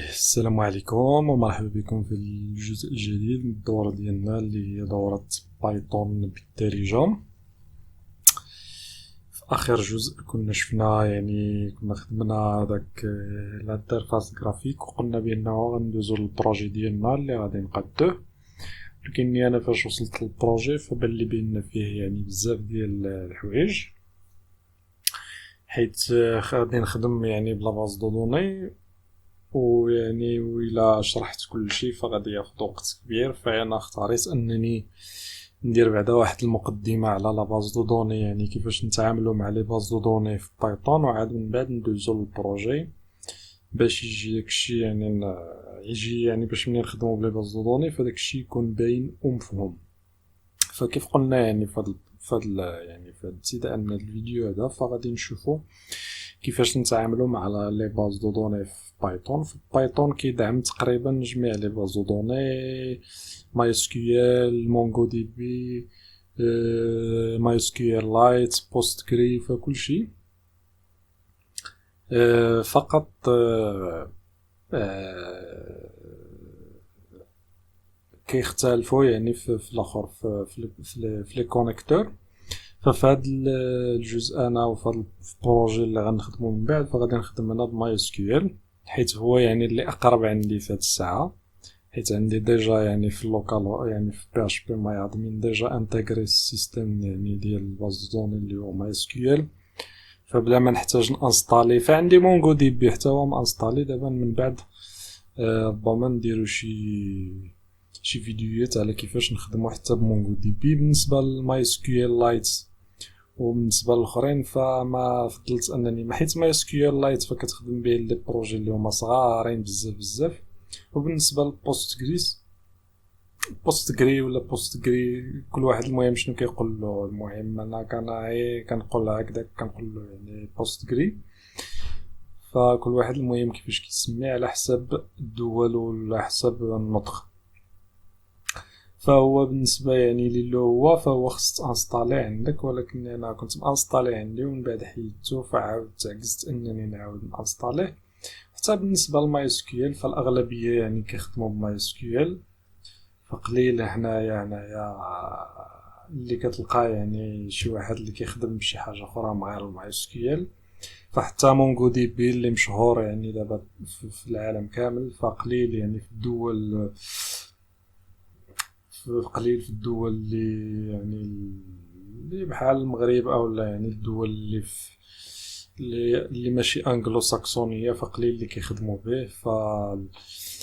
السلام عليكم ومرحبا بكم في الجزء الجديد من الدورة ديالنا اللي هي دورة بايثون بالدارجة. في آخر جزء كنا شفنا كنا خدمنا داك الانترفاس جرافيك وقلنا بأنه غندوزو للبروجي ديالنا اللي غادي نقادوه، ولكني أنا فاش وصلت للبروجي فبان بأن فيه بزاف ديال الحوايج، حيت غادي نخدم بلا باز دو دوني، وإلا شرحت كل شيء فغادي ياخد وقت كبير. فأنا اختاريت أنني ندير بعدا واحد المقدمة على لا باز دو دوني، كيفاش نتعاملو مع لي باز دو دوني في بايثون، وعاد من بعد ندوزو للبروجي باش يجي داكشي يجي باش ملي نخدمو بلي باز دو دوني فداكشي يكون باين ومفهوم. فكيف قلنا في ابتداء من الفيديو هذا فغادي نشوفو كيفاش نتعاملوا مع لي باز دو دوني في بايثون. في بايثون كيدعم تقريبا جميع لي باز دو دوني، ماي اس كيو ال، مونغو دي بي، ماي اس كيو ال لايت، بوست جري، فكل شيء. فقط كيختلفوا في الاخر في لي كونيكتور. ففي هذا الجزء انا وفي هذا البروجي اللي غنخدمو من بعد فغادي نخدم انا بماي اس كيو ال، حيت هو اللي اقرب عندي في هذه الساعه، حيت عندي ديجا في اللوكال في بي اش بي ماي ادمين ديجا انتغري السيستم ديال الباز دوني اللي هو ماي اس كيو ال، فبلا ما نحتاج نانستالي. فعندي مونغو دي بي حتى هو مانستالي دابا. من بعد ربما نديرو شي فيديوهات على كيفاش نخدمو حتى بمونغو دي بي. بالنسبه لماي اس كيو ال لايت وبالنسبه للاخرين فما فضلت انني حيت ماي اس كيو ال لايت فكتخدم به لي بروجي اللي هما صغارين بزاف. وبالنسبه بوست جري ولا بوست جري كل واحد المهم شنو كيقول له. المهم انا كنقول هكذا كنقول له بوست جري، فكل واحد المهم كيفاش كيسميه على حسب الدول ولا حسب النطق. فهو بالنسبه للي هو فهو خص تانستالي عندك، ولكن انا كنت مانستالي عندي ومن بعد حيدتو فعاودت عجزت انني نعاود نانستاليه. حتى بالنسبه لماي اس كيو ال فالاغلبيه كيخدموا بماي اس كيو ال، فقليل هنايا اللي كتلقى شي واحد اللي كيخدم بشي حاجه اخرى مع الماي اس كيو ال. فحتى مونغو دي بي اللي مشهور دابا في العالم كامل، فقليل في الدول، قليل في الدول اللي بحال المغرب او لا الدول اللي ماشي انجلو ساكسونيه، فقليل اللي كيخدموا به.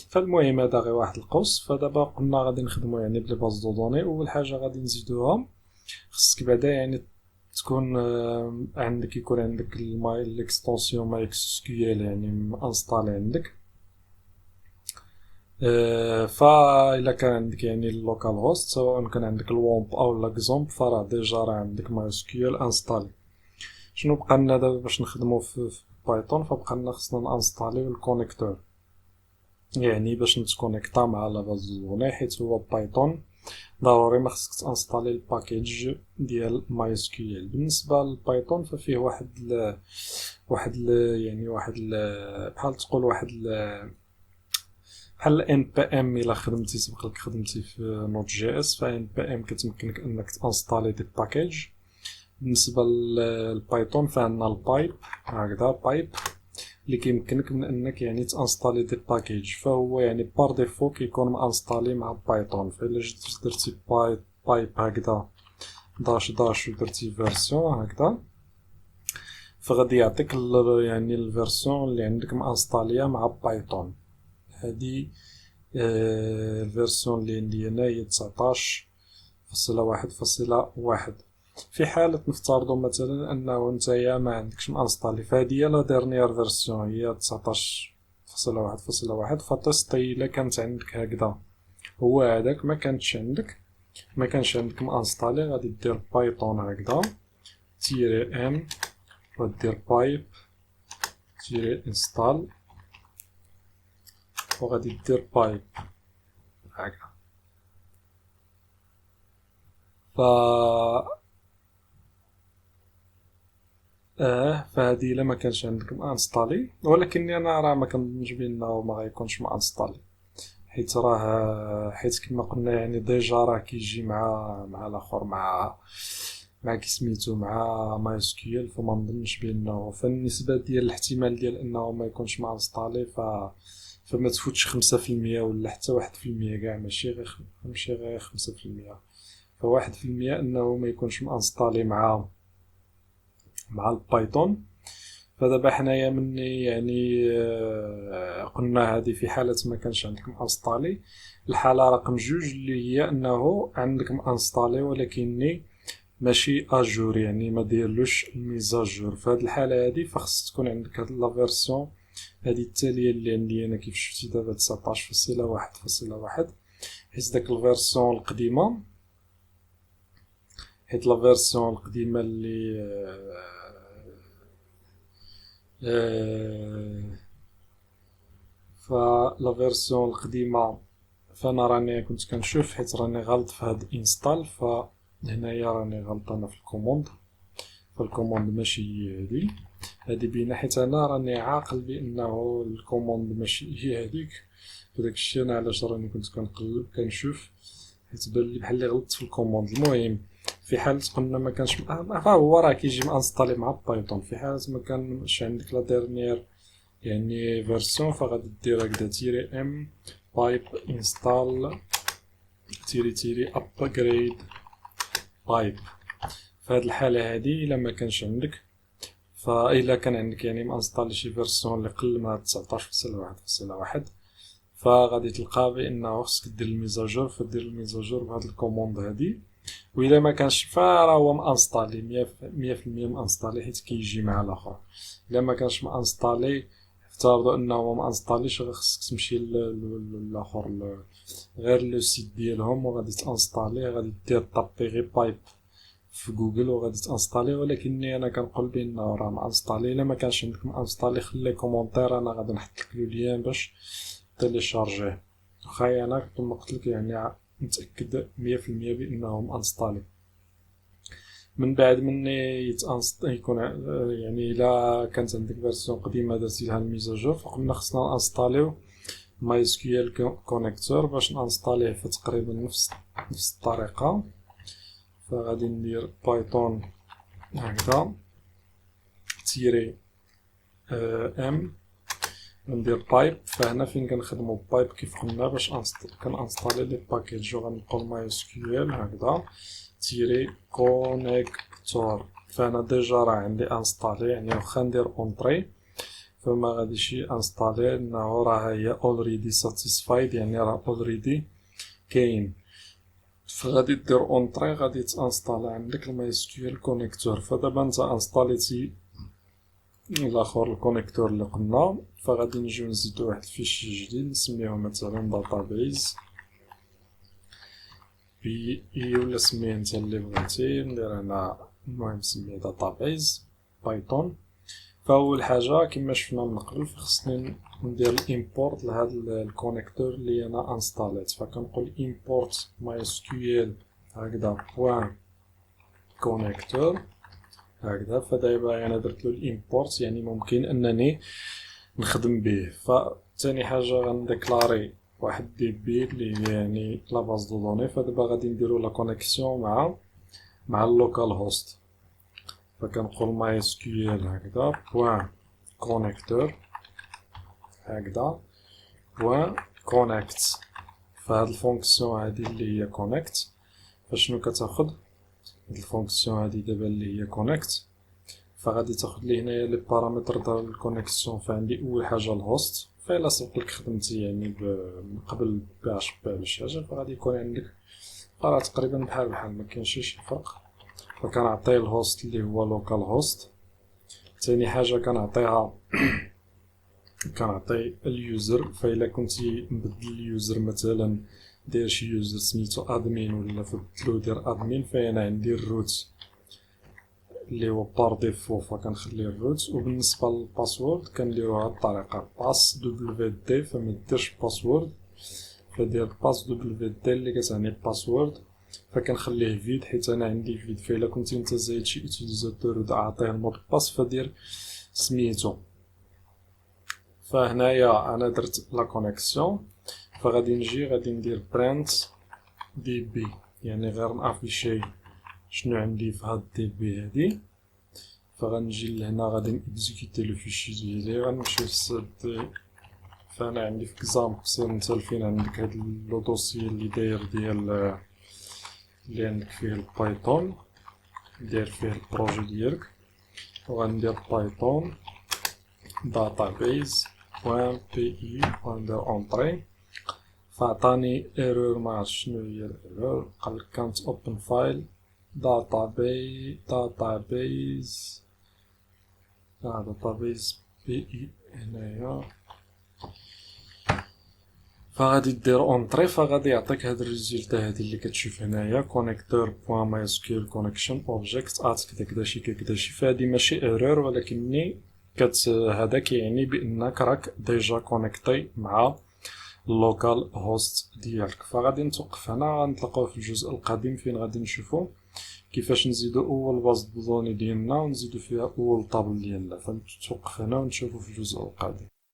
فالمهم هذا غير واحد القوس. فدابا قلنا غادي نخدموا بلي باز دو دوني. اول حاجه غادي نزيدوها خصك بعدا تكون يكون عندك الاكستنسيون ماي اكس كيو ال انستالي عندك. فإلا كان عندك اللوكال هوست، سواء كان عندك الوومب أو لاكزومب، فراه ديجا عندك ماي اس كيو ال انستالي. شنو بقى لنا دابا باش نخدمو في بايثون؟ فبقى لنا خصنا نانستاليو الكونيكتور، باش نتكونيكتا مع لا باز دوني. حيت هو بايثون ضروري ما خصك تانستالي الباكيج ديال ماي اس كيو ال. بالنسبه للبايثون ففيه بحال تقول بحال ام بي ام. الا خدمتي سبق لك خدمتي في نوت جي اس، فان بي ام كتمكنك انك تانستالي دي باكيج. بالنسبه للبايثون فعندنا البايب، هكذا بايب اللي كيمكنك من انك تانستالي دي باكيج. فهو بار ديفو كيكون مانستالي مع بايثون. فالا جيت درتي بايب هكذا داش داش ودرتي فيرسيون هكذا، فغادي يعطيك الفيرسيون اللي عندك مانستاليه مع بايثون. هذه الفيرسيون اللي عندي هنا هي 19.1.1. في حالة نفترضوا مثلا انه نتايا ما عندكش مانستالي، فهذه هي لا ديرنيير فيرسيون هي 19.1.1. فتستي الا كانت عندك هكذا هو هذاك ما كانش عندك مانستالي، غادي دير بايثون هكذا تيري ام، ودير بايب تيري انستال، وغادي دير بايب هكا. ف فهذه الا ما كانش عندك انستالي، ولكن انا راه ما كنظنش بانه ما غيكونش انستالي، حيت كما قلنا يعني ديجا راه كيجي مع الاخر مع كيسميتو مع ماي اس كيو ال، فما نظنش بانه فالنسبه ديال الاحتمال ديال انه ما يكونش انستالي فما تفوتش 5% ولا حتى 1% كاع، ماشي غير 5%. ف1% انه ما يكونش انستالي مع البايثون. فدابا حنايا مني يعني قلنا هذه في حالة ما كانش عندك انستالي. الحالة رقم 2 اللي هي انه عندك انستالي ولكني ماشي اجور، يعني ما ديرلوش الميزاجور. في هذه الحالة هذه فخص تكون عندك هاد لا فيرسيون هذه التالية اللي عندي انا كيف شفتي دابا 19.1.1، حيت داك الفيرسيون القديمة، حيت لا فيرسيون القديمة اللي فلا فيرسيون القديمة فانا راني كنت كنشوف حيت راني غلط في هاد انستال، فهنايا راني غلط انا في الكوموند، فالكوموند ماشي هي هادي بينا، حيت انا راني عاقل بانه الكوموند ماشي هي هذيك. فداك الشيء انا علاش راني كنت كنقلب كنشوف، حيت بان لي بحال اللي غلطت في الكوموند. المهم في حالة قلنا ما كانش فهو راه كيجي مانستالي مع بايثون. في حالة ما كانش عندك لا ديرنيير يعني فيرسيون، فغادي دير هكدا تيري ام بايب انستال تيري ابجريد بايب. في هاد الحالة هادي الا ما كانش عندك، فإلا كان عندك يعني مانستالي شي فيرسيون اللي قل من 19.1.1، فغادي تلقى بانه خصك دير الميزاجور، فدير الميزاجور بهاد الكوموند هادي. وإلا ما كانش فراه هو مانستالي 100% مانستالي، حيت كيجي مع الاخر. الا ما كانش مانستالي افترضوا انه ما انستاليش، غير خصك تمشي للاخر غير لو سيت ديالهم وغادي تانستالي، غادي دير طابي غير بايب في جوجل وغادي تانستالي. ولكني انا كنقول بانه راه مانستالي. الا ما كانش عندك مانستالي خلي كومونتير، انا غادي نحط لك لو لين باش تيليشارجيه. واخا انا كما قلت لك يعني متاكد 100% بانه مانستالي. من بعد مني يكون يعني الا كانت عندك فيرسيون قديمه درتي لها الميزاجور، فقلنا خصنا انستاليو ماي اس كيو ال كونيكتور باش نانستاليه في تقريبا نفس الطريقه. فغادي ندير بايثون هكذا تيري ام، ندير بايب. فهنا فين كنخدمو بايب كيف قلنا باش كنانستالي لي باكيج، وغنقول ماي اس كيو ال هكذا تيري كونيكتور. فانا ديجا راه عندي انستالي، يعني واخا ندير اونطري فما غاديش انستالي لانه راه هي اوريدي ساتيسفايد، يعني راه اوريدي كاين. فغادي دير اونطري غادي تانستالي عندك الماي اس كيو ال كونيكتور. فدابا انت انستاليتي الاخر الكونيكتور اللي قلنا، فغادي نجيو نزيدو واحد الفيشي جديد نسميوه مثلا داتابيز بي اي، ولا سميه انت اللي بغيتي. ندير انا المهم نسميه داتابيز بايثون. فاول حاجه كما شفنا من قبل خصني ندير الامبورت لهذا الكونيكتور اللي انا انستاليت. فكنقول امبورت ماي اس كيو ال هكذا بوان كونيكتور هكذا. فدابا انا درت له الامبورت، يعني ممكن انني نخدم به. فتاني حاجه غنديكلاري واحد دي بي اللي هي يعني لا باز دو دوني. فدابا غادي نديرو لا كونيكسيون مع اللوكال هوست. فكنقول ماي اس كيو ال هكذا بوان كونيكتور هكذا بوان كونيكت. فهاد الفونكسيون هادي اللي هي كونيكت فشنو كتاخد؟ هاد الفونكسيون هادي دابا اللي هي كونيكت، فغادي تاخد لي هنايا لي بارامتر ديال الكونيكسيون. فعندي اول حاجه الهوست، فإلا سبقلك خدمتي يعني من قبل بي اش بي ولا شي حاجه فغادي يكون عندك راه تقريبا بحال ما كاينش شي فرق. فكنعطي الهوست اللي هو لوكال هوست. ثاني حاجه كنعطي اليوزر. فإلا كنتي مبدل اليوزر مثلا داير شي يوزر سميتو ادمين ولا فبدلو دير ادمين، فانا عندي الروت اللي هو بار ديفو فكنخلي الروت. وبالنسبه للباسورد كنديروها بطريقه باس دبليو دي، فما ديرش باسورد، فدير باس دبليو دي اللي كتعني باسورد. فكنخليه فيد حيت انا عندي فيد. فإلا كنتي نتا زايد شي اوتيليزاتور وعطيه المود باس فدير سميتو. فهنايا انا درت لا كونيكسيون، فغادي نجي غادي ندير برينت دي بي، يعني غير نافيشي شنو عندي في هاد دي بي هادي. فغنجي لهنا غادي نكزيكوتي لو فيشي ديالي، غنمشي للسد. فانا عندي في اكزامبل سير نتا فين عندك هاد لو دوسي اللي داير ديال اللي عندك فيه البايثون، دير فيه البروجي ديالك. وغندير بايثون database بوان بي اي وندير اونطري. فعطاني ايرور، معرفت شنو هي الايرور. قالك كانت اوبن فايل database بي اي هنايا. فغادي دير اونطري، فغادي يعطيك هاد الريزولتا هادي اللي كتشوف هنايا كونيكتور بوان ماي اس كيو ال كونيكشن اوبجيكت ات كدا كدا شي كدا شي. فهادي ماشي ايرور، ولكنني هذا كيعني بانك راك ديجا كونيكتي مع اللوكال هوست ديالك. فغادي نتوقف هنا، غنتلاقاو في الجزء القادم فين غادي نشوفو كيفاش نزيدو اول باز دو دوني ديالنا ونزيدو فيها اول طابل ديالنا. فنتوقف هنا ونشوفو في الجزء القادم.